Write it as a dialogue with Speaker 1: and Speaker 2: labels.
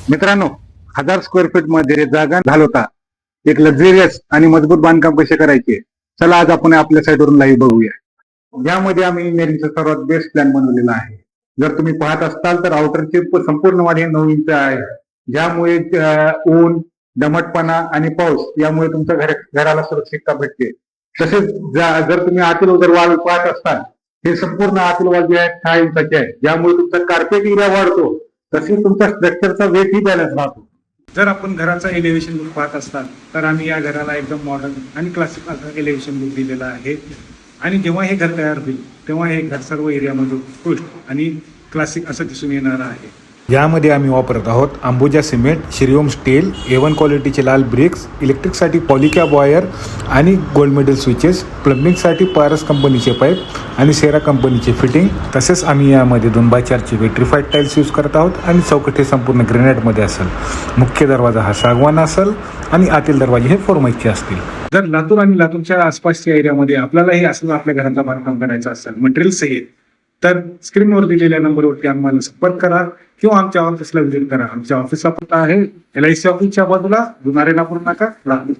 Speaker 1: मित्रांनो, 1000 square feet मध्ये जागा घालवता एक लक्झरियस आणि मजबूत बांधकाम कसे करायचे, चला आज आपण आपल्या साईटवरून लाईव्ह बघूया. यामध्ये आम्ही इंजिनिअरिंगचा सर्वात बेस्ट प्लॅन बनवलेला आहे. जर तुम्ही पाहत असाल तर आउटरचे संपूर्ण वाढ हे 9 इंच आहे, ज्यामुळे ऊन, दमटपणा आणि पाऊस यामुळे तुमच्या घराला सुरक्षितता भेटते. तसेच जर तुम्ही आतील वाल पाहत असताल, हे संपूर्ण आतील वाल जे आहे 6 इंचाचे आहे, ज्यामुळे तुमचा कार्पेट एरिया वाढतो, तसेच तुमचा स्ट्रक्चरचा वेट ही बॅलन्स राहतो. जर आपण घराचा एलिव्हेशन लुक पाहत असाल तर आम्ही या घराला एकदम मॉडर्न आणि क्लासिक असा एलिव्हेशन लुक दिलेला आहे. आणि जेव्हा हे घर तयार होईल तेव्हा हे घर सर्व एरियामध्ये उत्कृष्ट आणि क्लासिक असं दिसून येणार आहे.
Speaker 2: यामध्ये आम्ही वापरत आहोत Ambuja cement, Shriom steel, A1 क्वालिटीचे लाल ब्रिक्स, इलेक्ट्रिकसाठी पॉलिकॅब वायर आणि गोल्ड मेडल स्विचेस, प्लंबिंगसाठी पारस कंपनीचे पाईप आणि सेरा कंपनीचे फिटिंग. तसेच आम्ही यामध्ये 2x4चे विट्रिफाईड टाईल्स यूज करत आहोत आणि चौकट संपूर्ण ग्रेनाइटमध्ये असेल. मुख्य दरवाजा हा सागवान असेल आणि आतील दरवाजे हे फोरमाईकचे असतील.
Speaker 1: जर लातूर आणि लातूरच्या आसपासच्या एरियामध्ये आपल्यालाही असं आपल्या घराचा बांधकाम करायचं असेल मटेरियल सहित, तर स्क्रीनवर दिलेल्या नंबरवरती आम्हाला संपर्क करा किंवा आमच्या ऑफिसला व्हिजिट करा. आमच्या ऑफिसचा पत्ता आहे LIC ऑफिसच्या बाजूला, जुना रेणापूर नाका, लातूर.